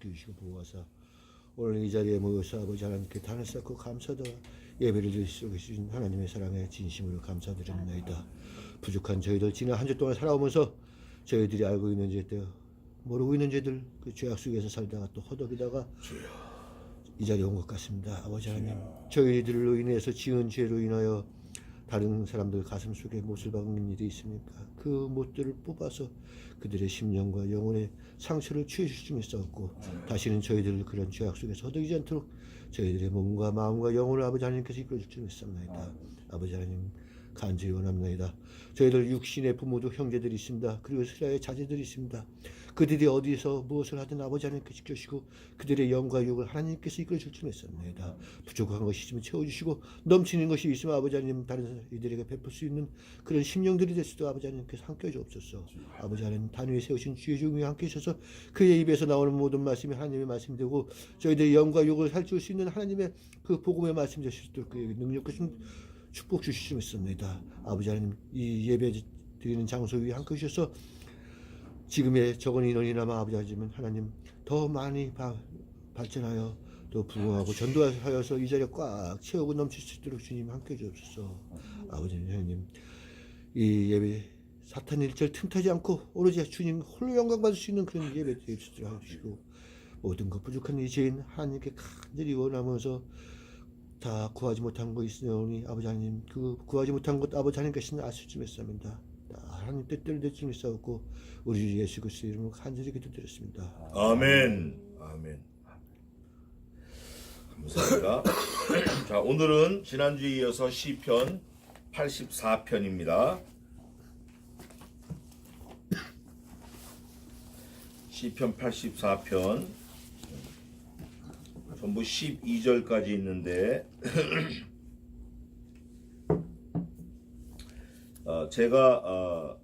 지켜주시고 보호하사 오늘 이 자리에 모여서 아버지 하나님께 단을 쌓고 감사도 예배를 드릴 수 계신 하나님의 사랑에 진심으로 감사드립니다. 부족한 저희들 지난 한 주 동안 살아오면서 저희들이 알고 있는 죄들 모르고 있는 죄들 그 죄악 속에서 살다가 또 허덕이다가 이 자리에 온 것 같습니다. 아버지 하나님 저희들로 인해서 지은 죄로 인하여 다른 사람들 가슴 속에 못을 박는 일이 있습니까? 그 못들을 뽑아서 그들의 심령과 영혼의 상처를 취해주시며 싸웠고 다시는 저희들을 그런 죄악 속에서 허덕이지 않도록 저희들의 몸과 마음과 영혼을 아버지 하나님께서 이끌어주시며 싸웁니다. 아버지 하나님 간절히 원합니다. 저희들 육신의 부모도 형제들이 있습니다. 그리고 스라의 자제들이 있습니다. 그들이 어디서 무엇을 하든 아버지 하나님께 지켜주시고 그들의 영과 육을 하나님께서 이끌어줄 줄 믿습니다. 부족한 것이 있으면 채워주시고 넘치는 것이 있으면 아버지 하나님 다른 이들에게 베풀 수 있는 그런 심령들이 될 수도 아버지 하나님께서 함께해 주옵소서. 아버지 하나님 단위에 세우신 주의 종이 함께 있어서 그의 입에서 나오는 모든 말씀이 하나님의 말씀이 되고 저희들의 영과 육을 살줄 수 있는 하나님의 그 복음의 말씀 되실 수 있도록 그의 능력 신 축복 주시면 있습니다. 아버지 하나님 이 예배 드리는 장소 위에 함께 주셔서 지금의 적은 인원이나마 아버지 하나님 더 많이 발전하여 또 부흥하고 전도하여서 이 자리에 꽉 채우고 넘칠 수 있도록 주님 함께 주옵소서. 아버지 하나님 이 예배 사탄 일절 틈타지 않고 오로지 주님 홀로 영광 받을 수 있는 그런 예배 드릴 수 있도록 해주시고 모든 것 부족한 이 죄인 하나님께 간절히 원하면서 다 구하지 못한 거 있으니 아버지 하나님 그 구하지 못한 것 아버지 하나님께서는 아실 줄 믿습니다. 하나님 뜻대로 될 줄 믿사옵고 우리 주 예수 그리스도의 이름으로 간절히 기도드렸습니다. 아멘. 아멘. 감사합니다. 자, 오늘은 지난주에 이어서 시편 84편입니다. 시편 84편 전부 12절까지 있는데 제가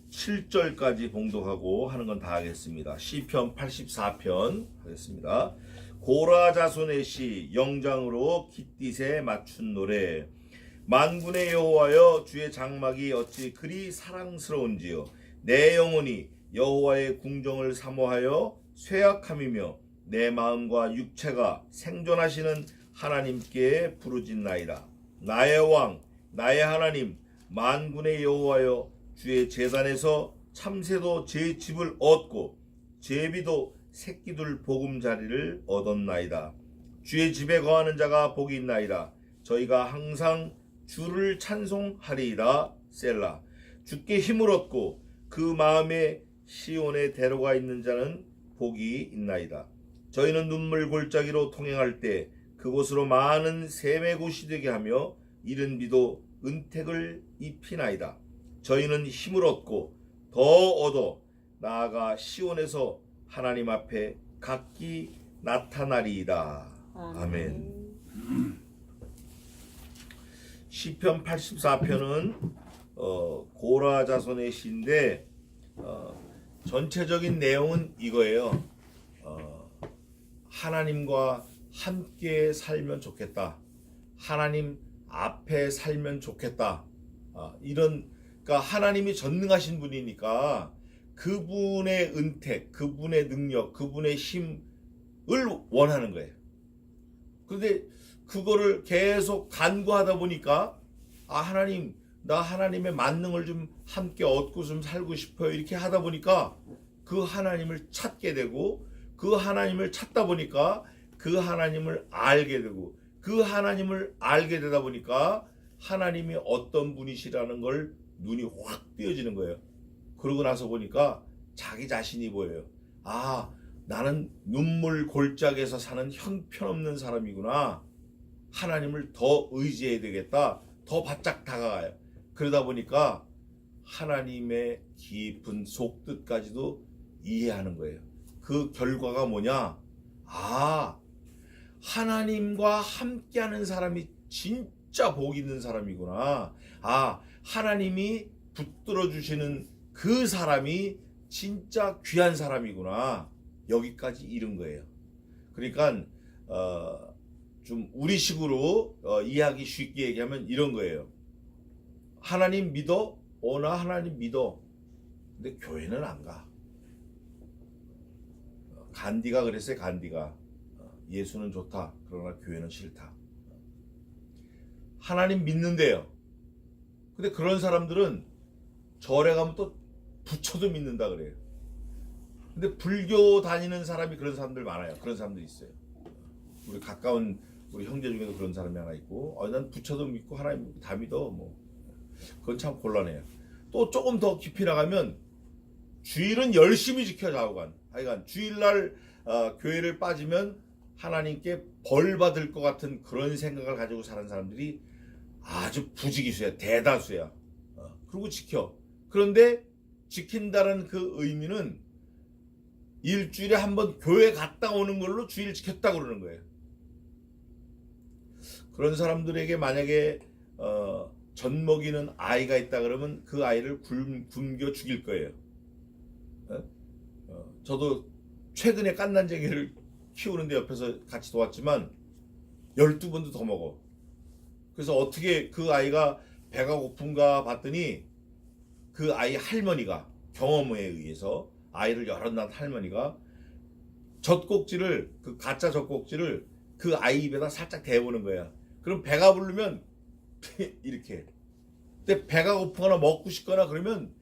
7절까지 봉독하고 하는 건 다 하겠습니다. 시편 84편 하겠습니다. 고라 자손의 시 영장으로 깃딧에 맞춘 노래. 만군의 여호와여 주의 장막이 어찌 그리 사랑스러운지요. 내 영혼이 여호와의 궁정을 사모하여 쇠약함이며 내 마음과 육체가 생존하시는 하나님께 부르짖나이다. 나의 왕 나의 하나님 만군의 여호와여 주의 제단에서 참새도 제 집을 얻고 제비도 새끼들 보금자리를 얻었나이다. 주의 집에 거하는 자가 복이 있나이다. 저희가 항상 주를 찬송하리이다. 셀라. 주께 힘을 얻고 그 마음에 시온에 데려가 있는 자는 복이 있나이다. 저희는 눈물 골짜기로 통행할 때 그곳으로 많은 샘의 곳이 되게 하며 이른 비도 은택을 입히나이다. 저희는 힘을 얻고 더 얻어 나아가 시온에서 하나님 앞에 각기 나타나리이다. 아멘. 시편 84편은 고라 자손의 시인데 전체적인 내용은 이거예요. 하나님과 함께 살면 좋겠다. 하나님 앞에 살면 좋겠다. 그러니까 하나님이 전능하신 분이니까 그분의 은택, 그분의 능력, 그분의 힘을 원하는 거예요. 그런데 그거를 계속 간구하다 보니까 하나님 나 하나님의 만능을 좀 함께 얻고 좀 살고 싶어요. 이렇게 하다 보니까 그 하나님을 찾게 되고 그 하나님을 찾다 보니까 그 하나님을 알게 되고 그 하나님을 알게 되다 보니까 하나님이 어떤 분이시라는 걸 눈이 확 띄어지는 거예요. 그러고 나서 보니까 자기 자신이 보여요. 나는 눈물 골짜기에서 사는 형편없는 사람이구나. 하나님을 더 의지해야 되겠다. 더 바짝 다가가요. 그러다 보니까 하나님의 깊은 속뜻까지도 이해하는 거예요. 그 결과가 뭐냐? 하나님과 함께하는 사람이 진짜 복 있는 사람이구나. 하나님이 붙들어 주시는 그 사람이 진짜 귀한 사람이구나. 여기까지 이른 거예요. 그러니까 좀 우리식으로 이해하기 쉽게 얘기하면 이런 거예요. 하나님 믿어? 나 하나님 믿어. 근데 교회는 안 가. 간디가 그랬어요. 간디가 예수는 좋다. 그러나 교회는 싫다. 하나님 믿는데요. 근데 그런 사람들은 절에 가면 또 부처도 믿는다 그래요. 근데 불교 다니는 사람이 그런 사람들 많아요. 그런 사람들이 있어요. 우리 가까운 우리 형제 중에도 그런 사람이 하나 있고, 난 부처도 믿고 하나님 믿고 다 믿어. 뭐 그건 참 곤란해요. 또 조금 더 깊이 나가면 주일은 열심히 지켜 좌우간. 하여간 주일날 교회를 빠지면 하나님께 벌 받을 것 같은 그런 생각을 가지고 사는 사람들이 아주 부지기수야. 대다수야. 그리고 지켜. 그런데 지킨다는 그 의미는 일주일에 한 번 교회 갔다 오는 걸로 주일 지켰다 그러는 거예요. 그런 사람들에게 만약에 젖 먹이는 아이가 있다 그러면 그 아이를 굶겨 죽일 거예요. 저도 최근에 깐난쟁이를 키우는데 옆에서 같이 도왔지만 12번도 더 먹어. 그래서 어떻게 그 아이가 배가 고픈가 봤더니 그 아이 할머니가 경험에 의해서 아이를 여러 낳은 할머니가 젖꼭지를 그 가짜 젖꼭지를 그 아이 입에다 살짝 대보는 거야. 그럼 배가 부르면 이렇게. 근데 배가 고프거나 먹고 싶거나 그러면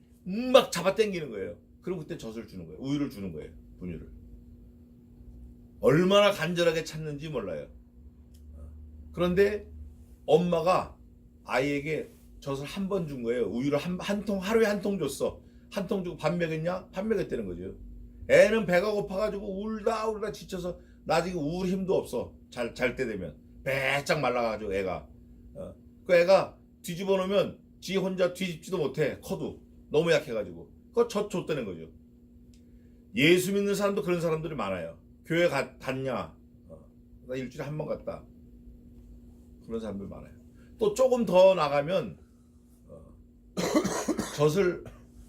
막 잡아 당기는 거예요. 그럼 그때 젖을 주는 거예요. 우유를 주는 거예요. 분유를. 얼마나 간절하게 찾는지 몰라요. 그런데 엄마가 아이에게 젖을 한 번 준 거예요. 우유를 한 통, 하루에 한 통 줬어. 한 통 주고 밥 먹였냐? 밥 먹였다는 거죠. 애는 배가 고파가지고 울다 지쳐서 나중에 울 힘도 없어. 잘 때 되면. 배짝 말라가지고 애가. 그 애가 뒤집어 놓으면 지 혼자 뒤집지도 못해. 커도. 너무 약해가지고. 그거 젖 줬다는 거죠. 예수 믿는 사람도 그런 사람들이 많아요. 교회 갔냐? 나 일주일에 한 번 갔다. 그런 사람들 많아요. 또 조금 더 나가면 젖을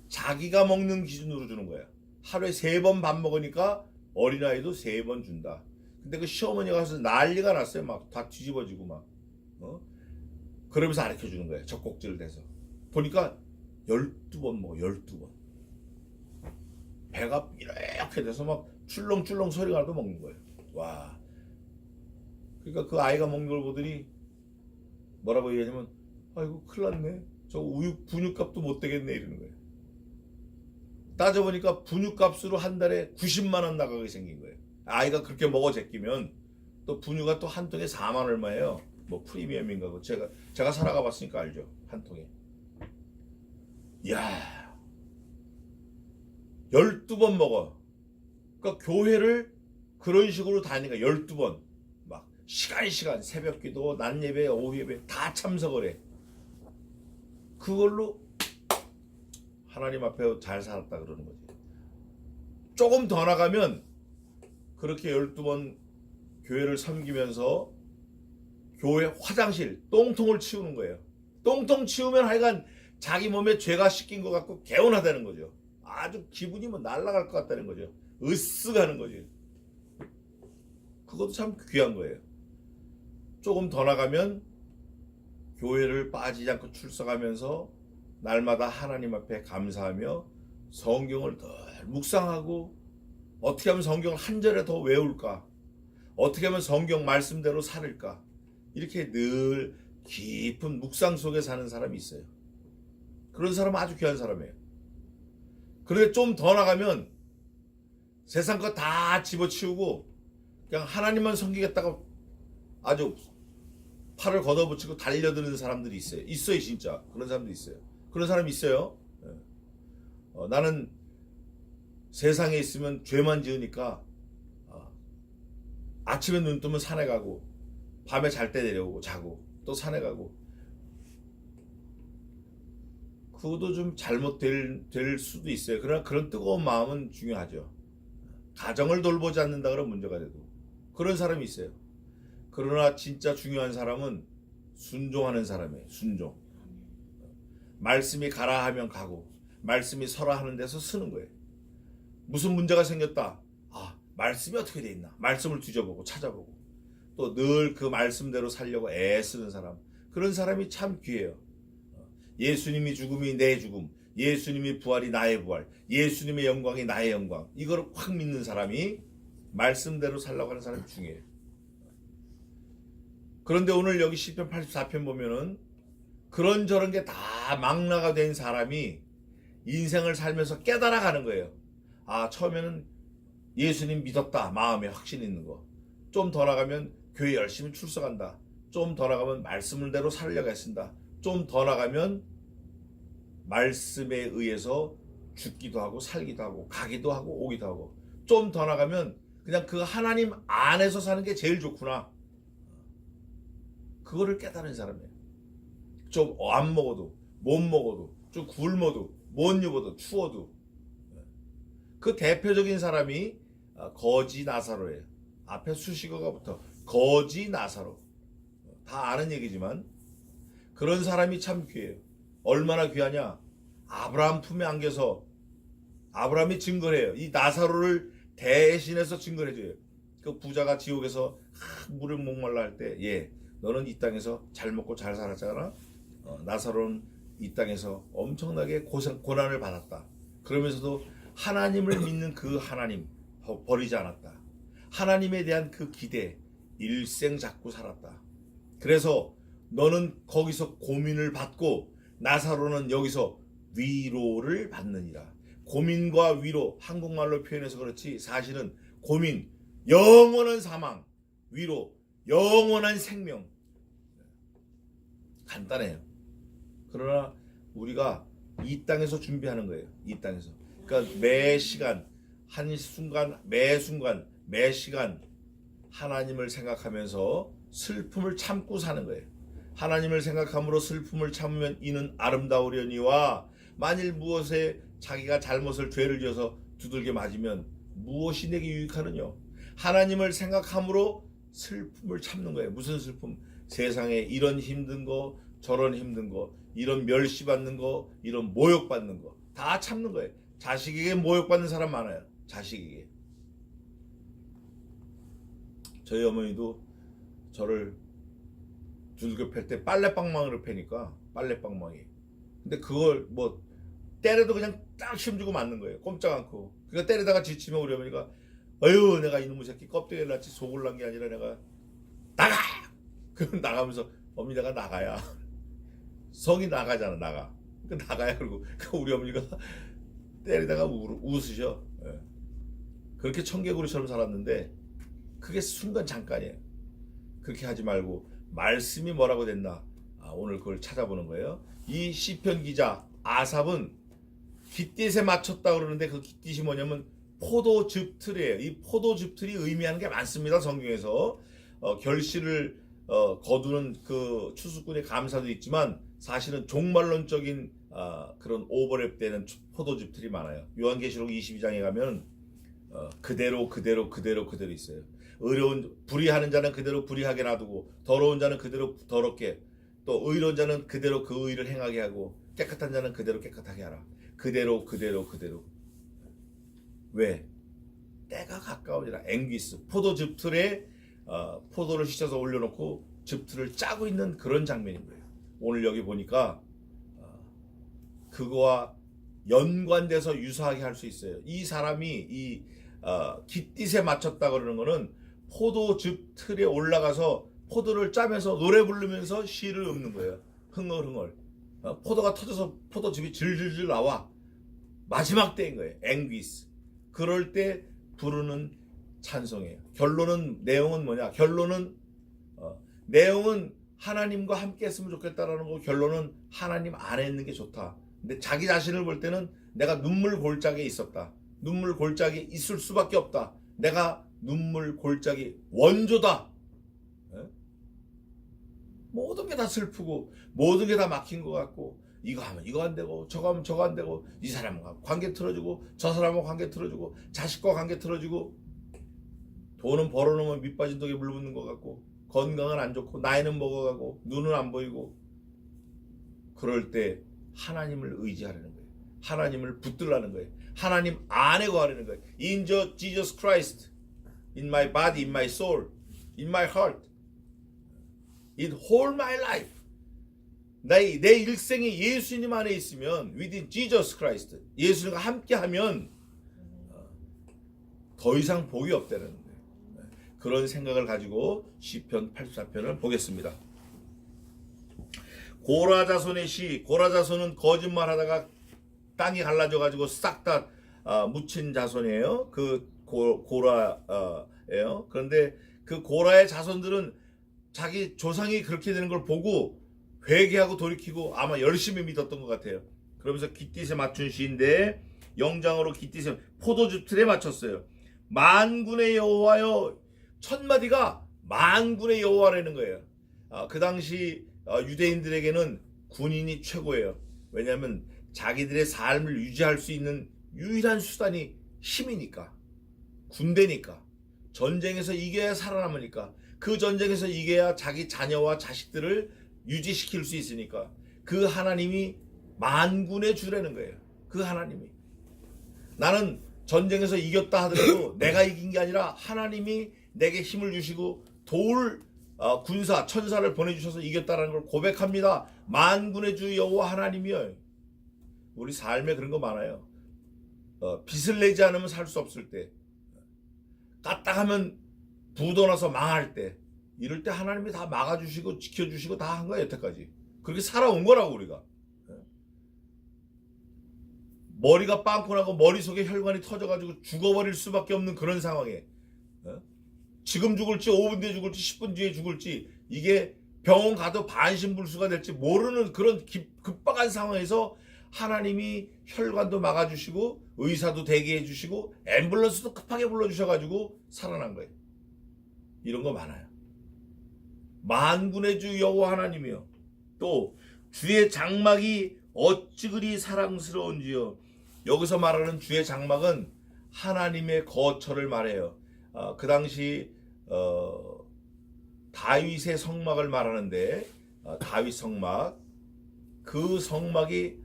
자기가 먹는 기준으로 주는 거야. 하루에 3번 밥 먹으니까 어린아이도 3번 준다. 근데 그 시어머니가 가서 난리가 났어요. 막 다 뒤집어지고 막. 그러면서 가르쳐 주는 거예요. 젖꼭지를 대서. 보니까 12번 먹어. 12번. 배가 이렇게 돼서 막 출렁출렁 소리가 나도 먹는 거예요. 와. 그러니까 그 아이가 먹는 걸 보더니 뭐라고 얘기하냐면 아이고 큰일 났네. 저 우유 분유값도 못 되겠네 이러는 거예요. 따져보니까 분유값으로 한 달에 90만 원 나가게 생긴 거예요. 아이가 그렇게 먹어 제끼면 또 분유가 또 한 통에 4만 얼마예요. 뭐 프리미엄인가 고 제가 살아가 봤으니까 알죠. 한 통에. 이야. 12번 먹어. 그러니까 교회를 그런 식으로 다니니까 12번 막 시간 새벽 기도, 낮 예배, 오후 예배 다 참석을 해. 그걸로 하나님 앞에 잘 살았다 그러는 거지. 조금 더 나가면 그렇게 12번 교회를 섬기면서 교회 화장실 똥통을 치우는 거예요. 똥통 치우면 하여간 자기 몸에 죄가 씻긴 것 같고 개운하다는 거죠. 아주 기분이 뭐 날아갈 것 같다는 거죠. 으쓱하는 거지. 그것도 참 귀한 거예요. 조금 더 나가면 교회를 빠지지 않고 출석하면서 날마다 하나님 앞에 감사하며 성경을 늘 묵상하고 어떻게 하면 성경을 한 절에 더 외울까? 어떻게 하면 성경 말씀대로 살을까? 이렇게 늘 깊은 묵상 속에 사는 사람이 있어요. 그런 사람은 아주 귀한 사람이에요. 그런데 좀 더 나가면 세상 거 다 집어치우고 그냥 하나님만 섬기겠다고 아주 팔을 걷어붙이고 달려드는 사람들이 있어요. 있어요, 진짜. 그런 사람도 있어요. 그런 사람이 있어요. 나는 세상에 있으면 죄만 지으니까 아침에 눈 뜨면 산에 가고 밤에 잘 때 내려오고 자고 또 산에 가고. 그것도 좀 잘못될 수도 있어요. 그러나 그런 뜨거운 마음은 중요하죠. 가정을 돌보지 않는다 그러면 문제가 되고 그런 사람이 있어요. 그러나 진짜 중요한 사람은 순종하는 사람이에요. 순종. 말씀이 가라 하면 가고 말씀이 서라 하는 데서 쓰는 거예요. 무슨 문제가 생겼다. 말씀이 어떻게 돼 있나. 말씀을 뒤져보고 찾아보고 또 늘 그 말씀대로 살려고 애쓰는 사람. 그런 사람이 참 귀해요. 예수님이 죽음이 내 죽음, 예수님이 부활이 나의 부활, 예수님의 영광이 나의 영광. 이걸 확 믿는 사람이 말씀대로 살라고 하는 사람이 중요해요. 그런데 오늘 여기 시편 84편 보면은 그런저런 게 다 망라가 된 사람이 인생을 살면서 깨달아가는 거예요. 아, 처음에는 예수님 믿었다. 마음에 확신 있는 거. 좀 더 나가면 교회 열심히 출석한다. 좀 더 나가면 말씀대로 살려고 했습니다. 좀 더 나가면 말씀에 의해서 죽기도 하고 살기도 하고 가기도 하고 오기도 하고, 좀 더 나가면 그냥 그 하나님 안에서 사는 게 제일 좋구나. 그거를 깨달은 사람이에요. 좀 안 먹어도 못 먹어도 좀 굶어도 못 입어도 추워도. 그 대표적인 사람이 거지 나사로예요. 앞에 수식어가 붙어 거지 나사로. 다 아는 얘기지만 그런 사람이 참 귀해요. 얼마나 귀하냐? 아브라함 품에 안겨서 아브라함이 증거를 해요. 이 나사로를 대신해서 증거를 해줘요. 그 부자가 지옥에서 물을 목말라 할 때, 예, 너는 이 땅에서 잘 먹고 잘 살았잖아. 나사로는 이 땅에서 엄청나게 고난을 받았다. 그러면서도 하나님을 믿는 그 하나님 버리지 않았다. 하나님에 대한 그 기대 일생 잡고 살았다. 그래서 너는 거기서 고민을 받고 나사로는 여기서 위로를 받느니라. 고민과 위로, 한국말로 표현해서 그렇지 사실은 고민, 영원한 사망, 위로, 영원한 생명. 간단해요. 그러나 우리가 이 땅에서 준비하는 거예요. 이 땅에서. 그러니까 매 시간, 한 순간, 매 순간, 매 시간 하나님을 생각하면서 슬픔을 참고 사는 거예요. 하나님을 생각함으로 슬픔을 참으면 이는 아름다우려니와, 만일 무엇에 자기가 잘못을 죄를 지어서 두들겨 맞으면 무엇이 내게 유익하느냐. 하나님을 생각함으로 슬픔을 참는 거예요. 무슨 슬픔? 세상에 이런 힘든 거, 저런 힘든 거, 이런 멸시받는 거, 이런 모욕받는 거 다 참는 거예요. 자식에게 모욕받는 사람 많아요. 자식에게. 저희 어머니도 저를 두들겨 팰 때 빨래방망이로 패니까, 빨래방망이. 근데 그걸 뭐 때려도 그냥 딱 힘주고 맞는 거예요. 꼼짝 않고. 그러니까 때리다가 지치면 우리 어머니가 어휴, 내가 이놈의 새끼 껍데기를 낳지 속을 난 게 아니라 내가 나가! 그럼 나가면서 어머니 내가 나가야. 성이 나가잖아, 나가. 그 나가야. 그러고 우리 어머니가 때리다가 웃으셔. 예. 그렇게 청개구리처럼 살았는데 그게 순간 잠깐이에요. 그렇게 하지 말고 말씀이 뭐라고 됐나, 오늘 그걸 찾아보는 거예요. 이 시편 기자 아삽은 깃딧에 맞췄다 그러는데 그 깃딧이 뭐냐면 포도즙 틀이에요. 이 포도즙 틀이 의미하는 게 많습니다. 성경에서 결실을 거두는 그 추수꾼의 감사도 있지만 사실은 종말론적인 그런 오버랩되는 포도즙 틀이 많아요. 요한계시록 22장에 가면 그대로 있어요. 의로운 불의하는 자는 그대로 불의하게 놔두고 더러운 자는 그대로 더럽게, 또 의로운 자는 그대로 그 의를 행하게 하고 깨끗한 자는 그대로 깨끗하게 하라. 그대로. 왜? 때가 가까우니라. 앵귀스, 포도즙 틀에 포도를 씻어서 올려놓고 즙 틀을 짜고 있는 그런 장면인 거예요. 오늘 여기 보니까 그거와 연관돼서 유사하게 할 수 있어요. 이 사람이 이 깃딧에 맞췄다 그러는 거는 포도즙 틀에 올라가서 포도를 짜면서 노래 부르면서 시를 읊는 거예요. 흥얼흥얼. 포도가 터져서 포도즙이 질질질 나와. 마지막 때인 거예요. 앵귀스. 그럴 때 부르는 찬송이에요. 결론은, 내용은 뭐냐? 결론은 내용은 하나님과 함께 했으면 좋겠다라는 거. 결론은 하나님 안에 있는 게 좋다. 근데 자기 자신을 볼 때는 내가 눈물 골짜기에 있었다. 눈물 골짜기에 있을 수밖에 없다. 내가 눈물 골짜기 원조다. 모든 게 다 슬프고 모든 게 다 막힌 것 같고, 이거 하면 이거 안 되고 저거 하면 저거 안 되고, 이 사람과 관계 틀어주고 저 사람과 관계 틀어주고 자식과 관계 틀어주고, 돈은 벌어놓으면 밑빠진 독에 물 붓는 것 같고, 건강은 안 좋고 나이는 먹어가고 눈은 안 보이고. 그럴 때 하나님을 의지하려는 거예요. 하나님을 붙들라는 거예요. 하나님 안에 거하려는 거예요. In Jesus Christ, in my body, in my soul, in my heart, in whole my life. 내 일생이 예수님 안에 있으면, within Jesus Christ, 예수님과 함께하면 더 이상 복이 없다는 거예요. 그런 생각을 가지고 시편 84편을 보겠습니다. 고라 자손의 시. 고라 자손은 거짓말하다가 땅이 갈라져 가지고 싹 다 묻힌 자손이에요. 그 고라예요. 그런데 그 고라의 자손들은 자기 조상이 그렇게 되는 걸 보고 회개하고 돌이키고 아마 열심히 믿었던 것 같아요. 그러면서 깃딧에 맞춘 시인데 영장으로 깃딧에 포도주 틀에 맞췄어요. 만군의 여호와여. 첫 마디가 만군의 여호와라는 거예요. 그 당시 유대인들에게는 군인이 최고예요. 왜냐하면 자기들의 삶을 유지할 수 있는 유일한 수단이 힘이니까, 군대니까, 전쟁에서 이겨야 살아남으니까, 그 전쟁에서 이겨야 자기 자녀와 자식들을 유지시킬 수 있으니까 그 하나님이 만군의 주라는 거예요. 그 하나님이. 나는 전쟁에서 이겼다 하더라도 내가 이긴 게 아니라 하나님이 내게 힘을 주시고 도울 군사 천사를 보내주셔서 이겼다라는 걸 고백합니다. 만군의 주 여호와 하나님이요. 우리 삶에 그런 거 많아요. 빚을 내지 않으면 살 수 없을 때, 까딱하면 부도나서 망할 때, 이럴 때 하나님이 다 막아주시고 지켜주시고 다 한 거예요. 여태까지 그렇게 살아온 거라고. 우리가 머리가 빵꾸 나고 머릿속에 혈관이 터져가지고 죽어버릴 수밖에 없는 그런 상황에, 지금 죽을지 5분 뒤에 죽을지 10분 뒤에 죽을지, 이게 병원 가도 반신불수가 될지 모르는 그런 급박한 상황에서 하나님이 혈관도 막아주시고 의사도 대기해 주시고 앰뷸런스도 급하게 불러주셔가지고 살아난 거예요. 이런 거 많아요. 만군의 주 여호와 하나님이요. 또 주의 장막이 어찌 그리 사랑스러운지요. 여기서 말하는 주의 장막은 하나님의 거처를 말해요. 그 당시 다윗의 성막을 말하는데, 다윗 성막, 그 성막이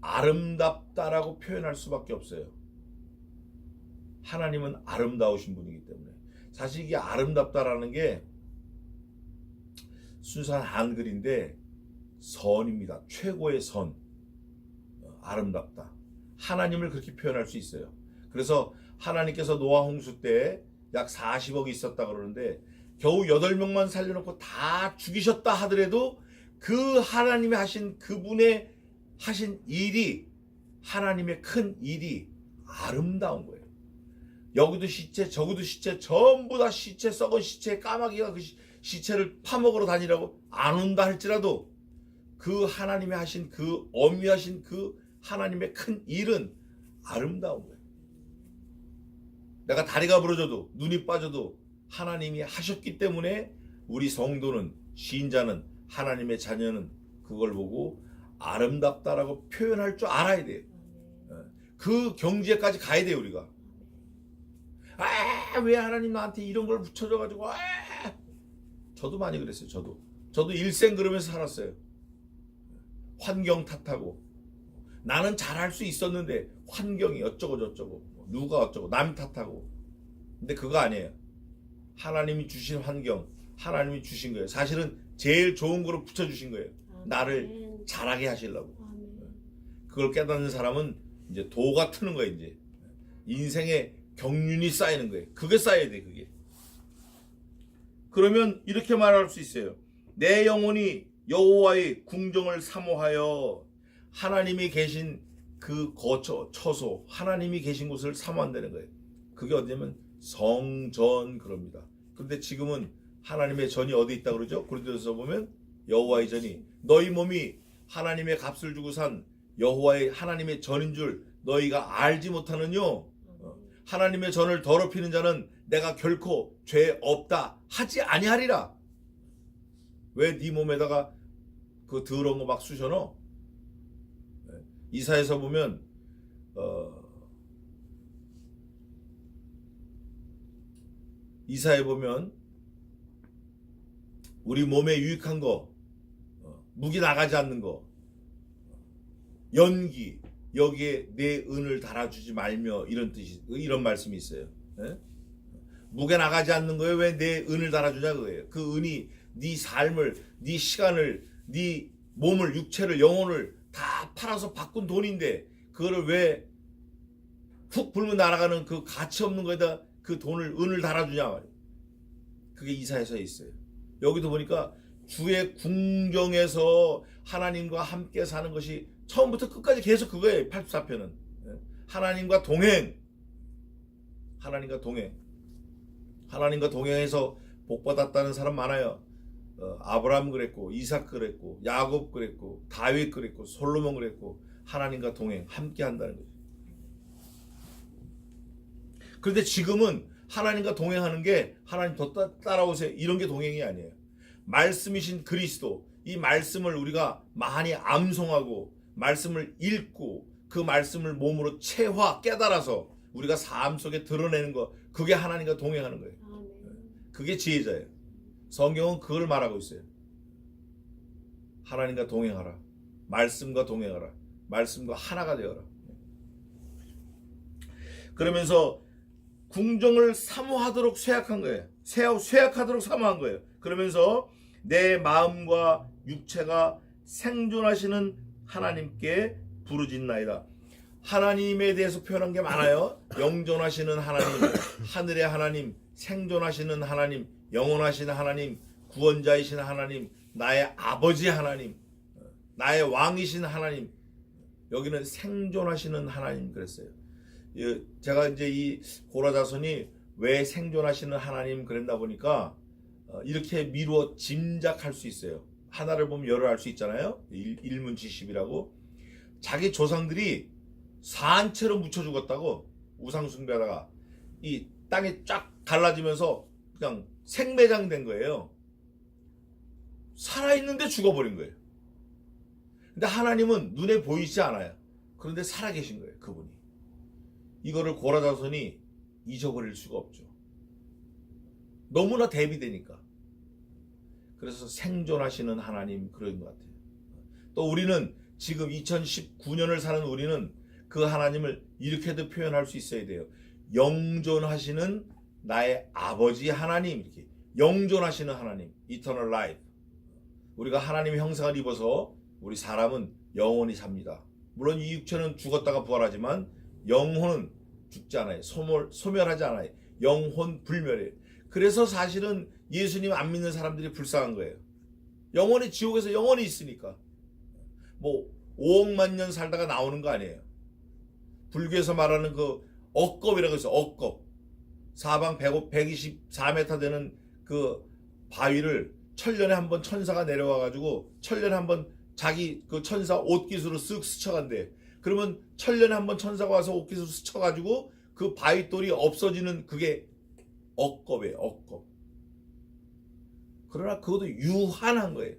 아름답다라고 표현할 수밖에 없어요. 하나님은 아름다우신 분이기 때문에. 사실 이게 아름답다라는 게 순수한 한글인데 선입니다. 최고의 선. 아름답다. 하나님을 그렇게 표현할 수 있어요. 그래서 하나님께서 노아 홍수 때 약 40억이 있었다 그러는데 겨우 8명만 살려놓고 다 죽이셨다 하더라도 그 하나님이 하신, 그분의 하신 일이, 하나님의 큰 일이 아름다운 거예요. 여기도 시체, 저기도 시체, 전부 다 시체, 썩은 시체, 까마귀가 그 시체를 파먹으러 다니라고 안 온다 할지라도 그 하나님이 하신 그 엄미하신 그 하나님의 큰 일은 아름다운 거예요. 내가 다리가 부러져도 눈이 빠져도 하나님이 하셨기 때문에 우리 성도는, 시인자는, 하나님의 자녀는 그걸 보고 아름답다라고 표현할 줄 알아야 돼요. 그 경지에까지 가야 돼요. 우리가 왜 하나님 나한테 이런 걸 붙여줘가지고 저도 많이 그랬어요. 저도 일생 그러면서 살았어요. 환경 탓하고, 나는 잘할 수 있었는데 환경이 어쩌고 저쩌고, 누가 어쩌고, 남 탓하고. 근데 그거 아니에요. 하나님이 주신 환경, 하나님이 주신 거예요. 사실은 제일 좋은 거로 붙여주신 거예요. 나를 잘하게 하시려고. 그걸 깨닫는 사람은 이제 도가 트는 거예요. 이제 인생에 경륜이 쌓이는 거예요. 그게 쌓여야 돼. 그게. 그러면 이렇게 말할 수 있어요. 내 영혼이 여호와의 궁정을 사모하여, 하나님이 계신 그 거처, 처소, 하나님이 계신 곳을 사모한다는 거예요. 그게 어디냐면 성전, 그럽니다. 그런데 지금은 하나님의 전이 어디 있다 그러죠? 고린도서서 보면 여호와의 전이, 너희 몸이 하나님의 값을 주고 산 여호와의 하나님의 전인 줄 너희가 알지 못하느뇨. 하나님의 전을 더럽히는 자는 내가 결코 죄 없다 하지 아니하리라. 왜 네 몸에다가 그 더러운 거 막 쑤셔넣어? 이사야서 보면 이사야에 보면 우리 몸에 유익한 거, 묵이 나가지 않는 거, 연기, 여기에 내 은을 달아주지 말며, 이런 뜻이, 이런 말씀이 있어요. 묵에 나가지 않는 거에 왜 내 은을 달아주냐 그거예요. 그 은이 네 삶을, 네 시간을, 네 몸을, 육체를, 영혼을 다 팔아서 바꾼 돈인데 그거를 왜 훅 불면 날아가는 그 가치 없는 거에다 그 돈을, 은을 달아주냐 말이에요. 그게 이사야서에 있어요. 여기도 보니까 주의 궁정에서 하나님과 함께 사는 것이 처음부터 끝까지 계속 그거예요. 84편은. 하나님과 동행. 하나님과 동행. 하나님과 동행해서 복받았다는 사람 많아요. 아브라함 그랬고, 이삭 그랬고, 야곱 그랬고, 다윗 그랬고, 솔로몬 그랬고, 하나님과 동행, 함께 한다는 거죠. 그런데 지금은 하나님과 동행하는 게 하나님 더 따라오세요. 이런 게 동행이 아니에요. 말씀이신 그리스도, 이 말씀을 우리가 많이 암송하고 말씀을 읽고 그 말씀을 몸으로 체화, 깨달아서 우리가 삶 속에 드러내는 거, 그게 하나님과 동행하는 거예요. 그게 지혜자예요. 성경은 그걸 말하고 있어요. 하나님과 동행하라. 말씀과 동행하라. 말씀과 하나가 되어라. 그러면서 궁정을 사모하도록 쇠약한 거예요. 쇠약하도록 사모한 거예요. 그러면서 내 마음과 육체가 생존하시는 하나님께 부르짖나이다. 하나님에 대해서 표현한 게 많아요. 영존하시는 하나님, 하늘의 하나님, 생존하시는 하나님, 영원하시는 하나님, 구원자이신 하나님, 나의 아버지 하나님, 나의 왕이신 하나님. 여기는 생존하시는 하나님 그랬어요. 제가 이제 이 고라자손이 왜 생존하시는 하나님 그랬나 보니까 이렇게 미루어 짐작할 수 있어요. 하나를 보면 열을 알 수 있잖아요. 일문지십이라고. 자기 조상들이 산채로 묻혀 죽었다고, 우상숭배하다가 이 땅에 쫙 갈라지면서 그냥 생매장된 거예요. 살아있는데 죽어버린 거예요. 근데 하나님은 눈에 보이지 않아요. 그런데 살아계신 거예요, 그분이. 이거를 고라자손이 잊어버릴 수가 없죠. 너무나 대비되니까. 그래서 생존하시는 하나님, 그런 것 같아요. 또 우리는 지금 2019년을 사는 우리는 그 하나님을 이렇게도 표현할 수 있어야 돼요. 영존하시는 나의 아버지 하나님. 이렇게 영존하시는 하나님, Eternal Life. 우리가 하나님의 형상을 입어서 우리 사람은 영원히 삽니다. 물론 이 육체는 죽었다가 부활하지만 영혼은 죽지 않아요. 소멸하지 않아요. 영혼 불멸이에요. 그래서 사실은 예수님 안 믿는 사람들이 불쌍한 거예요. 영원히 지옥에서 영원히 있으니까. 뭐 5억만 년 살다가 나오는 거 아니에요. 불교에서 말하는 그 억겁이라고 해서 억겁. 사방 124m 되는 그 바위를 천년에 한 번 천사가 내려와가지고 천년에 한 번 자기 그 천사 옷깃으로 쓱 스쳐간대. 그러면 천년에 한 번 천사가 와서 옷깃으로 스쳐가지고 그 바위돌이 없어지는 그게 억겁이에요. 억겁. 그러나 그것도 유한한 거예요.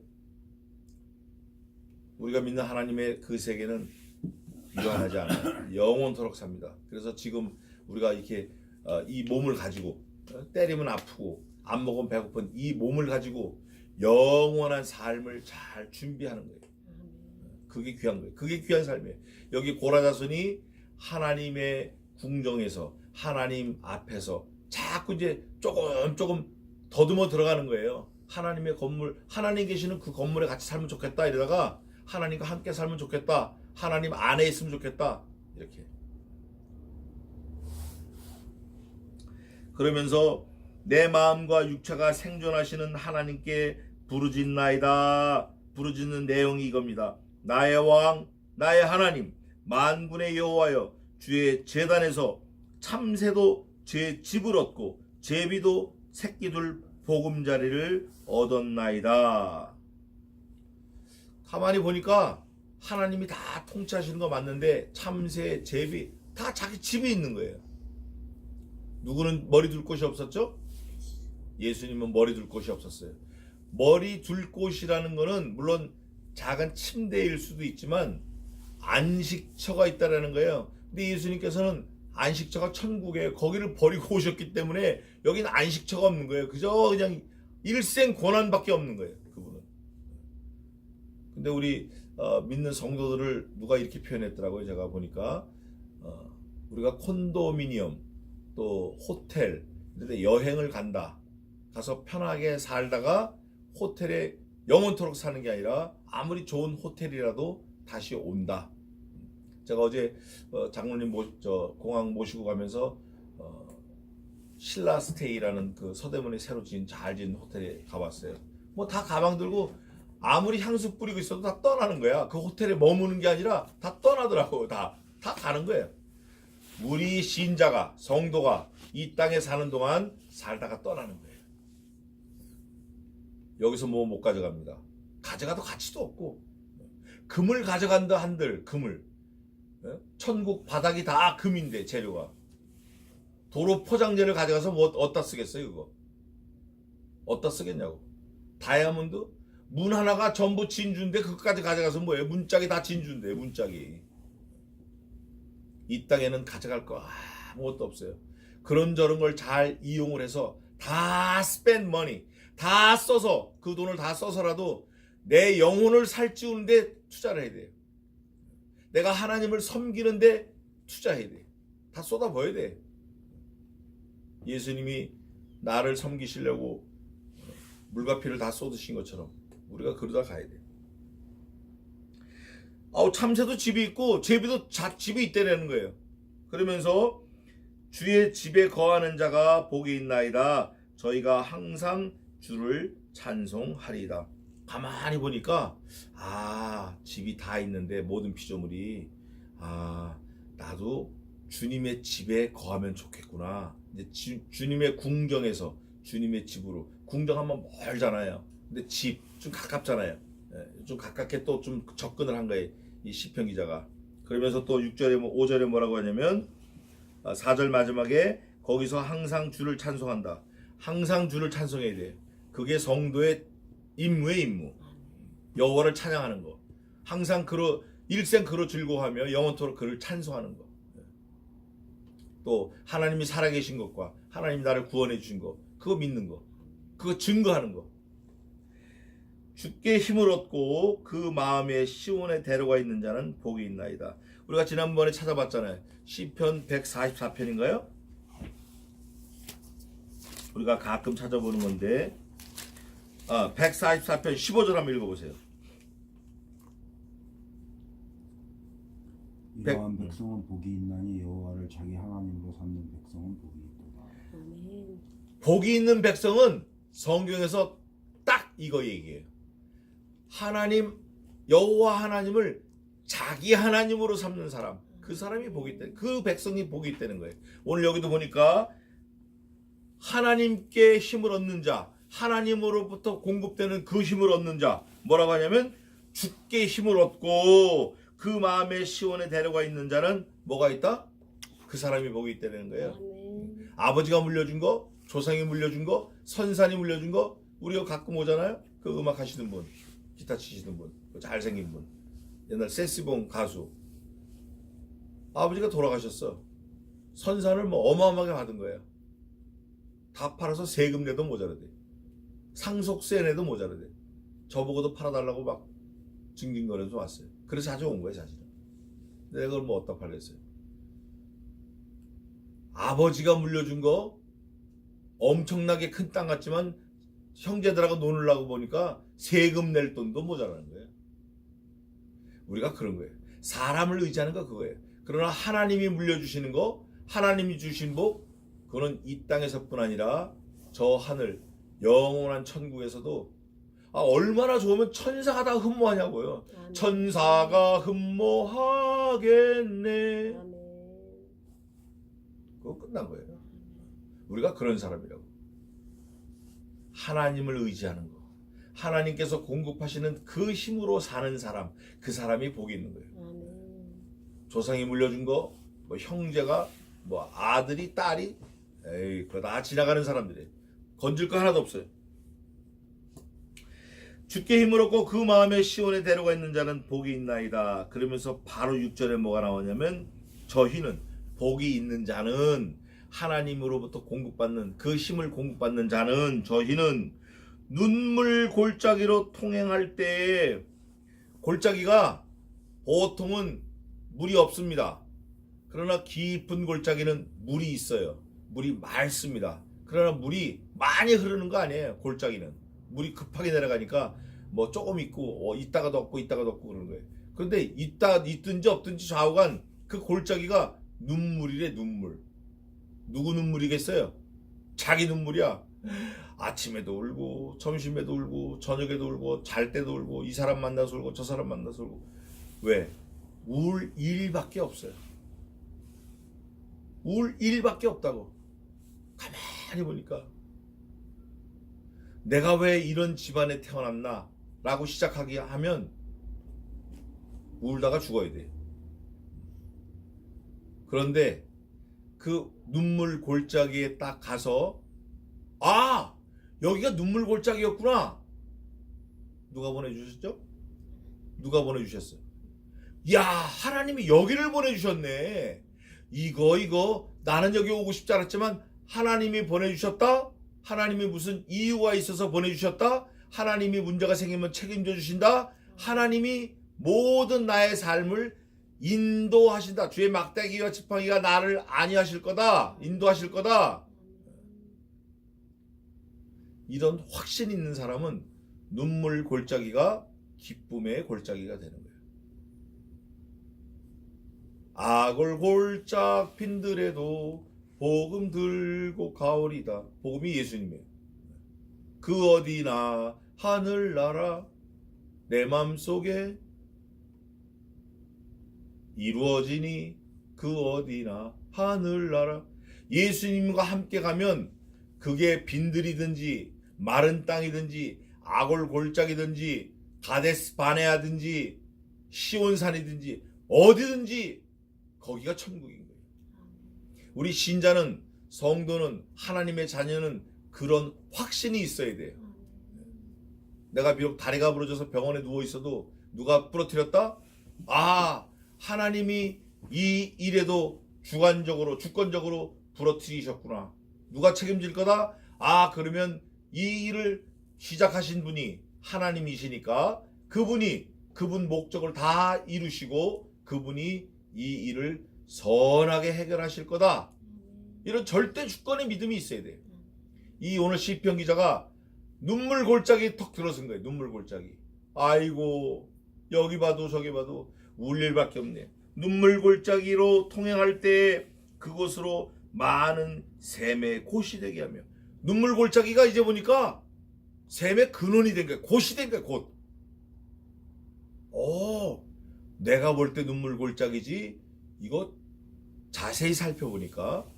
우리가 믿는 하나님의 그 세계는 유한하지 않아요. 영원토록 삽니다. 그래서 지금 우리가 이렇게 이 몸을 가지고 때리면 아프고 안 먹으면 배고픈 이 몸을 가지고 영원한 삶을 잘 준비하는 거예요. 그게 귀한 거예요. 그게 귀한 삶이에요. 여기 고라자손이 하나님의 궁정에서 하나님 앞에서 자꾸 이제 조금 더듬어 들어가는 거예요. 하나님의 건물, 하나님 계시는 그 건물에 같이 살면 좋겠다 이러다가 하나님과 함께 살면 좋겠다. 하나님 안에 있으면 좋겠다. 이렇게. 그러면서 내 마음과 육체가 생존하시는 하나님께 부르짖나이다. 부르짖는 내용이 이겁니다. 나의 왕, 나의 하나님, 만군의 여호와여, 주의 제단에서 참새도 제 집을 얻고 제비도 새끼들 보금자리를 얻었나이다. 가만히 보니까 하나님이 다 통치하시는 거 맞는데 참새, 제비 다 자기 집이 있는 거예요. 누구는 머리 둘 곳이 없었죠? 예수님은 머리 둘 곳이 없었어요. 머리 둘 곳이라는 거는 물론 작은 침대일 수도 있지만 안식처가 있다라는 거예요. 근데 예수님께서는 안식처가 천국에 거기를 버리고 오셨기 때문에 여기는 안식처가 없는 거예요. 그냥 일생 고난밖에 없는 거예요. 그분은. 근데 우리 믿는 성도들을 누가 이렇게 표현했더라고요. 제가 보니까 우리가 콘도미니엄 또 호텔 이런데 여행을 간다. 가서 편하게 살다가 호텔에 영원토록 사는 게 아니라 아무리 좋은 호텔이라도 다시 온다. 제가 어제 장로님 공항 모시고 가면서 신라스테이라는 그 서대문에 새로 잘 지은 호텔에 가봤어요. 뭐 다 가방 들고 아무리 향수 뿌리고 있어도 다 떠나는 거야. 그 호텔에 머무는 게 아니라 다 떠나더라고. 다 가는 거예요. 우리 신자가, 성도가 이 땅에 사는 동안 살다가 떠나는 거예요. 여기서 뭐 못 가져갑니다. 가져가도 가치도 없고, 금을 가져간다 한들 금을, 천국 바닥이 다 금인데 재료가, 도로 포장재를 가져가서 뭐 어디다 쓰겠어요 그거? 어디다 쓰겠냐고. 다이아몬드 문 하나가 전부 진주인데 그것까지 가져가서 뭐예요? 문짝이 다 진주인데 문짝이. 이 땅에는 가져갈 거 아무것도 없어요. 그런저런 걸 잘 이용을 해서 다 spend money, 다 써서, 그 돈을 다 써서라도 내 영혼을 살찌우는데 투자를 해야 돼요. 내가 하나님을 섬기는데 투자해야 돼. 다 쏟아부어야 돼. 예수님이 나를 섬기시려고 물과 피를 다 쏟으신 것처럼 우리가 그러다 가야 돼. 참새도 집이 있고 제비도 집이 있다라는 거예요. 그러면서 주의 집에 거하는 자가 복이 있나이다. 저희가 항상 주를 찬송하리이다. 가만히 보니까 집이 다 있는데 모든 피조물이 나도 주님의 집에 거하면 좋겠구나. 이제 주님의 궁정에서 주님의 집으로, 궁정하면 멀잖아요. 근데 집 좀 가깝잖아요. 좀 가깝게 또 좀 접근을 한 거예요, 이 시편 기자가. 그러면서 또 6절에 5절에 뭐라고 하냐면 4절 마지막에 거기서 항상 주를 찬송한다. 항상 주를 찬송해야 돼요. 그게 성도의 임무의 임무. 여호와를 찬양하는 거. 항상 일생 그로 즐거워하며 영원토록 그를 찬송하는 거. 또 하나님이 살아계신 것과 하나님이 나를 구원해 주신 거, 그거 믿는 거, 그거 증거하는 거. 주께 힘을 얻고 그 마음에 시온에 데려가 있는 자는 복이 있나이다. 우리가 지난번에 찾아봤잖아요. 시편 144편인가요? 우리가 가끔 찾아보는 건데 144편 15절 한번 읽어보세요. 이러한 백성은 복이 있나니 여호와를 자기 하나님으로 삼는 백성은 복이 있도다. 아멘. 복이 있는 백성은 성경에서 딱 이거 얘기해요. 하나님, 여호와 하나님을 자기 하나님으로 삼는 사람, 그 사람이 복이 있다. 그 백성이 복이 있다는 거예요. 오늘 여기도 보니까 하나님께 힘을 얻는 자, 하나님으로부터 공급되는 그 힘을 얻는 자, 뭐라고 하냐면 주께 힘을 얻고 그 마음에 시온에 데려가 있는 자는 뭐가 있다? 그 사람이 복이 있다는 거예요. 아멘. 아버지가 물려준 거, 조상이 물려준 거, 선산이 물려준 거, 우리가 가끔 오잖아요. 그 음악 하시는 분, 기타 치시는 분, 잘생긴 분, 옛날 세시봉 가수. 아버지가 돌아가셨어. 선산을 뭐 어마어마하게 받은 거예요. 다 팔아서 세금 내도 모자라대. 상속세 내도 모자라대. 저보고도 팔아달라고 막 징징거려서 왔어요. 그래서 자주 온 거예요, 사실은. 내가 그걸 뭐 어디다 팔겠어요. 아버지가 물려준 거 엄청나게 큰 땅 같지만 형제들하고 노느라고 보니까 세금 낼 돈도 모자라는 거예요. 우리가 그런 거예요. 사람을 의지하는 거 그거예요. 그러나 하나님이 물려주시는 거, 하나님이 주신 복, 그거는 이 땅에서뿐 아니라 저 하늘 영원한 천국에서도 얼마나 좋으면 천사가 다 흠모하냐고요. 아멘. 천사가 흠모하겠네. 아멘. 그거 끝난 거예요. 우리가 그런 사람이라고. 하나님을 의지하는 거, 하나님께서 공급하시는 그 힘으로 사는 사람, 그 사람이 복이 있는 거예요. 아멘. 조상이 물려준 거, 뭐 형제가, 뭐 아들이, 딸이, 그거 다 지나가는 사람들이에요. 건질 거 하나도 없어요. 주께 힘을 얻고 그 마음에 시온에 데려가 있는 자는 복이 있나이다. 그러면서 바로 6절에 뭐가 나오냐면 저희는, 복이 있는 자는, 하나님으로부터 공급받는, 그 힘을 공급받는 자는, 저희는 눈물 골짜기로 통행할 때에, 골짜기가 보통은 물이 없습니다. 그러나 깊은 골짜기는 물이 있어요. 물이 맑습니다. 그러나 물이 많이 흐르는 거 아니에요. 골짜기는 물이 급하게 내려가니까 뭐 조금 있고 있다가도 없고 있다가도 없고 그러는 거예요. 그런데 있든지 없든지 좌우간 그 골짜기가 눈물이래. 눈물. 누구 눈물이겠어요? 자기 눈물이야. 아침에도 울고 점심에도 울고 저녁에도 울고 잘 때도 울고 이 사람 만나서 울고 저 사람 만나서 울고. 왜? 울 일밖에 없어요. 울 일밖에 없다고. 가만히 보니까 내가 왜 이런 집안에 태어났나 라고 시작하기 하면 울다가 죽어야 돼. 그런데 그 눈물 골짜기에 딱 가서 아, 여기가 눈물 골짜기였구나. 누가 보내주셨죠? 누가 보내주셨어요? 야, 하나님이 여기를 보내주셨네. 이거 나는 여기 오고 싶지 않았지만 하나님이 보내주셨다. 하나님이 무슨 이유가 있어서 보내주셨다. 하나님이 문제가 생기면 책임져 주신다. 하나님이 모든 나의 삶을 인도하신다. 주의 막대기와 지팡이가 나를 안위하실 거다. 인도하실 거다. 이런 확신 있는 사람은 눈물 골짜기가 기쁨의 골짜기가 되는 거예요. 악을 골짝 핀들에도 복음 들고 가오리다. 복음이 예수님이에요. 그 어디나 하늘나라 내 맘속에 이루어지니 그 어디나 하늘나라. 예수님과 함께 가면 그게 빈들이든지 마른 땅이든지 아골 골짜기든지 가데스 바네아든지 시온산이든지 어디든지 거기가 천국인 거예요. 우리 신자는 성도는 하나님의 자녀는 그런 확신이 있어야 돼요. 내가 비록 다리가 부러져서 병원에 누워 있어도 누가 부러뜨렸다? 아, 하나님이 이 일에도 주권적으로 부러뜨리셨구나. 누가 책임질 거다? 아, 그러면 이 일을 시작하신 분이 하나님이시니까 그분 목적을 다 이루시고 그분이 이 일을 선하게 해결하실 거다. 이런 절대 주권의 믿음이 있어야 돼요. 이 오늘 시편 기자가 눈물 골짜기 턱 들어선 거예요. 눈물 골짜기. 아이고, 여기 봐도 저기 봐도 울 일밖에 없네. 눈물 골짜기로 통행할 때 그곳으로 많은 샘의 곳이 되게 하며. 눈물 골짜기가 이제 보니까 샘의 근원이 된 거야. 곳이 된 거야. 곳. 내가 볼 때 눈물 골짜기지. 이거 자세히 살펴보니까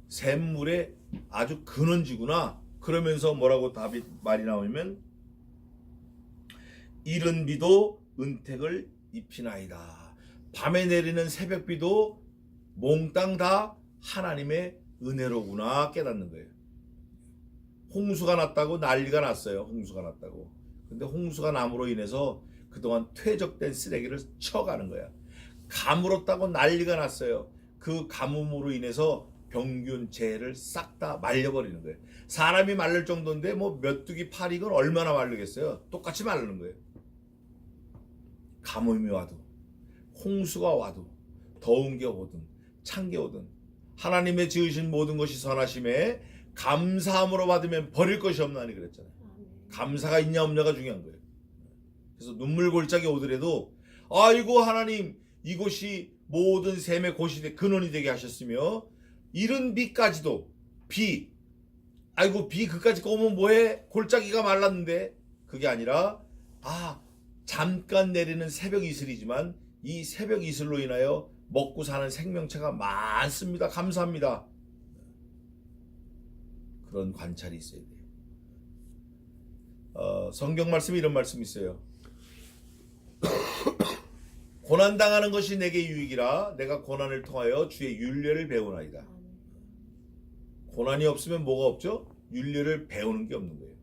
샘물의 아주 근원지구나. 그러면서 뭐라고 말이 나오면 이른 비도 은택을 입히나이다. 밤에 내리는 새벽비도 몽땅 다 하나님의 은혜로구나 깨닫는 거예요. 홍수가 났다고 난리가 났어요. 홍수가 났다고. 근데 홍수가 남으로 인해서 그동안 퇴적된 쓰레기를 쳐가는 거야. 가물었다고 난리가 났어요. 그 가뭄으로 인해서 병균, 재해를 싹 다 말려버리는 거예요. 사람이 마를 정도인데 뭐 메뚜기 파리건 얼마나 마르겠어요. 똑같이 마르는 거예요. 가뭄이 와도 홍수가 와도 더운 게 오든 찬 게 오든 하나님의 지으신 모든 것이 선하심에 감사함으로 받으면 버릴 것이 없나니 그랬잖아요. 감사가 있냐 없냐가 중요한 거예요. 그래서 눈물 골짜기 오더라도 아이고 하나님 이곳이 모든 샘의 곳이 근원이 되게 하셨으며 이른 비까지도 아이고 비 그까지 오면 뭐해? 골짜기가 말랐는데 그게 아니라 잠깐 내리는 새벽 이슬이지만 이 새벽 이슬로 인하여 먹고 사는 생명체가 많습니다. 감사합니다. 그런 관찰이 있어야 돼요. 성경 말씀에 이런 말씀이 있어요. 고난당하는 것이 내게 유익이라 내가 고난을 통하여 주의 윤례를 배우나이다. 고난이 없으면 뭐가 없죠? 윤례를 배우는 게 없는 거예요.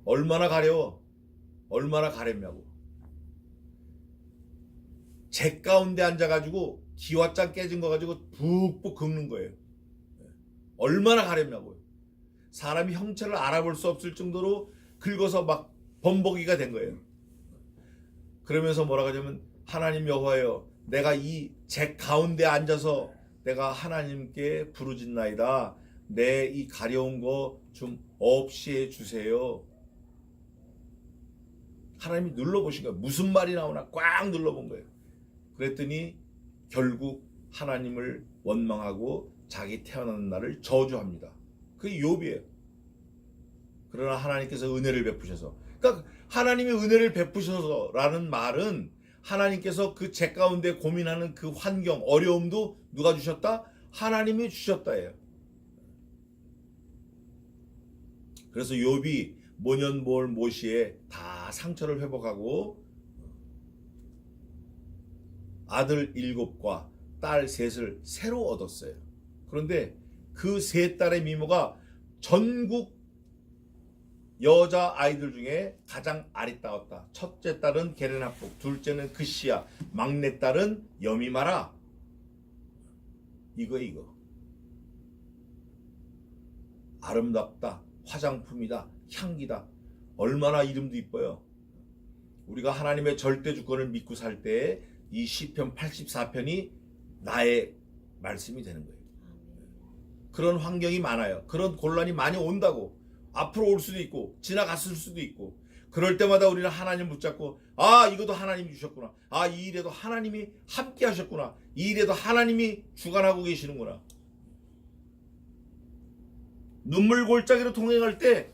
얼마나 가려워? 얼마나 가렵냐고. 재 가운데 앉아가지고 기와장 깨진 거 가지고 푹푹 긁는 거예요. 얼마나 가렵냐고요. 사람이 형체를 알아볼 수 없을 정도로 긁어서 막 범벅이가 된 거예요. 그러면서 뭐라고 하냐면 하나님 여호와여 내가 이 재 가운데 앉아서 내가 하나님께 부르짖나이다. 내 이 가려운 거 좀 없이 해주세요. 하나님이 눌러보신 거예요. 무슨 말이 나오나 꽉 눌러본 거예요. 그랬더니 결국 하나님을 원망하고 자기 태어나는 날을 저주합니다. 그게 욥이에요. 그러나 하나님께서 은혜를 베푸셔서, 그러니까 하나님이 은혜를 베푸셔서라는 말은 하나님께서 그 죄 가운데 고민하는 그 환경, 어려움도 누가 주셨다? 하나님이 주셨다예요. 그래서 욥이 모년몰 모시에 다 상처를 회복하고 아들 7과 딸 3을 새로 얻었어요. 그런데 그 3딸의 미모가 전국 여자 아이들 중에 가장 아리따웠다. 첫째 딸은 게레나폭, 둘째는 그시야, 막내 딸은 여미마라. 이거 아름답다, 화장품이다, 향기다. 얼마나 이름도 이뻐요. 우리가 하나님의 절대 주권을 믿고 살 때 이 시편 84편이 나의 말씀이 되는 거예요. 그런 환경이 많아요. 그런 곤란이 많이 온다고. 앞으로 올 수도 있고 지나갔을 수도 있고, 그럴 때마다 우리는 하나님 붙잡고, 아, 이것도 하나님이 주셨구나, 아, 이 일에도 하나님이 함께 하셨구나, 이 일에도 하나님이 주관하고 계시는구나. 눈물 골짜기로 동행할 때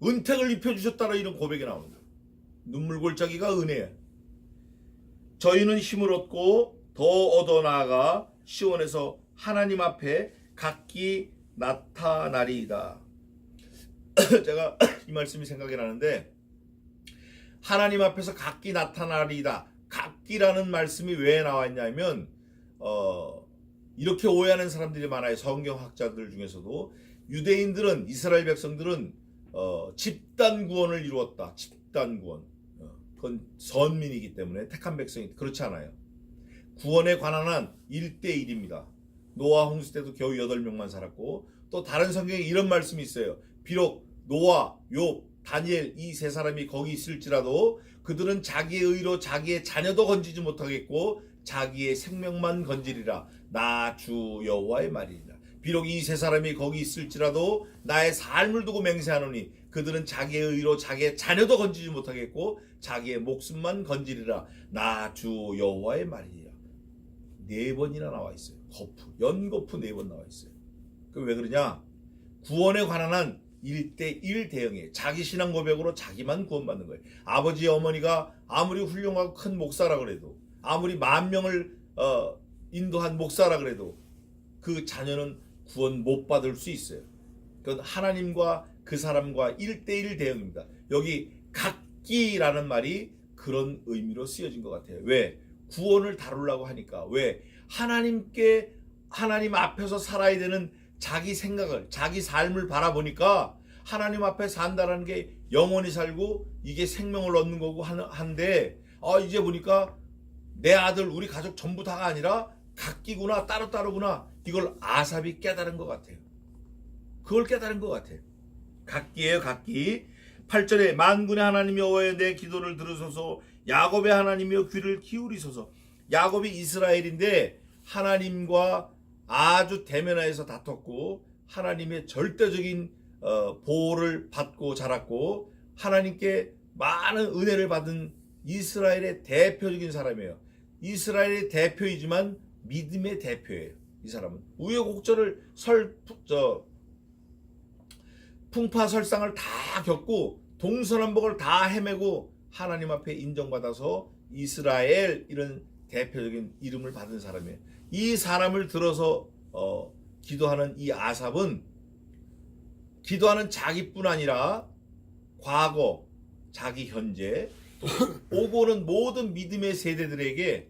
은택을 입혀주셨다라 이런 고백이 나오는 거예요. 눈물 골짜기가 은혜야. 저희는 힘을 얻고 더 얻어나아가 시온에서 하나님 앞에 각기 나타나리이다. 제가 이 말씀이 생각이 나는데, 하나님 앞에서 각기 나타나리이다. 각기라는 말씀이 왜 나왔냐면 이렇게 오해하는 사람들이 많아요. 성경학자들 중에서도. 유대인들은, 이스라엘 백성들은 집단 구원을 이루었다. 집단 구원. 그건 선민이기 때문에, 택한 백성이. 그렇지 않아요. 구원에 관한 한 1대1입니다. 노아 홍수 때도 겨우 8명만 살았고, 또 다른 성경에 이런 말씀이 있어요. 비록 노아, 욥, 다니엘 이 3사람이 거기 있을지라도 그들은 자기의 의로 자기의 자녀도 건지지 못하겠고 자기의 생명만 건지리라. 나 주 여호와의 말이니라. 비록 이 3사람이 거기 있을지라도 나의 삶을 두고 맹세하노니 그들은 자기의 의로 자기의 자녀도 건지지 못하겠고 자기의 목숨만 건지리라. 나 주 여호와의 말이니라. 4번이나 나와 있어요. 연거푸 4번 나와 있어요. 그 왜 그러냐? 구원에 관한 한 1대1 대응이에요. 자기 신앙 고백으로 자기만 구원받는 거예요. 아버지 어머니가 아무리 훌륭하고 큰 목사라 그래도, 아무리 10,000명을 인도한 목사라 그래도 그 자녀는 구원 못 받을 수 있어요. 그건 하나님과 그 사람과 1대1 대응입니다. 여기 각기라는 말이 그런 의미로 쓰여진 것 같아요. 왜? 구원을 다루려고 하니까. 왜? 하나님 앞에서 살아야 되는 자기 생각을, 자기 삶을 바라보니까 하나님 앞에 산다라는 게 영원히 살고 이게 생명을 얻는 거고 한데, 이제 보니까 내 아들, 우리 가족 전부 다가 아니라 각기구나, 따로따로구나. 이걸 아삽이 깨달은 것 같아요. 그걸 깨달은 것 같아요. 각기예요, 각기. 8절에 만군의 하나님 여호와여 내 기도를 들으소서, 야곱의 하나님이여 귀를 기울이소서. 야곱이 이스라엘인데 하나님과 아주 대면하에서 다퉜고 하나님의 절대적인 보호를 받고 자랐고 하나님께 많은 은혜를 받은 이스라엘의 대표적인 사람이에요. 이스라엘의 대표이지만 믿음의 대표예요. 이 사람은 우여곡절을 풍파설상을 다 겪고 동서남북을 다 헤매고 하나님 앞에 인정받아서 이스라엘 이런 대표적인 이름을 받은 사람이에요. 이 사람을 들어서 기도하는 이 아삽은 기도하는 자기뿐 아니라 과거, 자기 현재, 또 오고 오는 모든 믿음의 세대들에게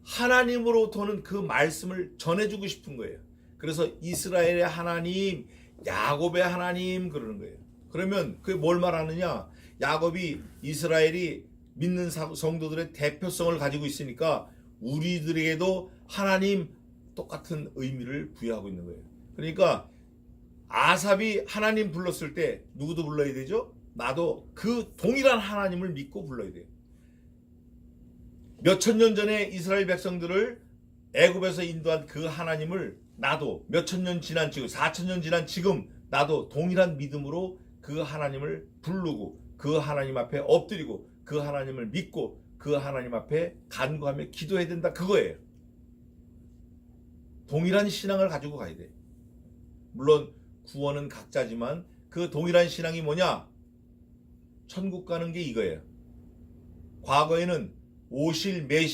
하나님으로부터는 그 말씀을 전해주고 싶은 거예요. 그래서 이스라엘의 하나님, 야곱의 하나님 그러는 거예요. 그러면 그게 뭘 말하느냐? 야곱이 이스라엘이 믿는 성도들의 대표성을 가지고 있으니까 우리들에게도 하나님 똑같은 의미를 부여하고 있는 거예요. 그러니까 아삽이 하나님 불렀을 때 누구도 불러야 되죠? 나도 그 동일한 하나님을 믿고 불러야 돼요. 몇천 년 전에 이스라엘 백성들을 애굽에서 인도한 그 하나님을 나도 몇천 년 지난 지금, 4,000년 지난 지금 나도 동일한 믿음으로 그 하나님을 부르고 그 하나님 앞에 엎드리고 그 하나님을 믿고 그 하나님 앞에 간구하며 기도해야 된다, 그거예요. 동일한 신앙을 가지고 가야 돼. 물론 구원은 각자지만 그 동일한 신앙이 뭐냐? 천국 가는 게 이거예요. 과거에는 오실 메시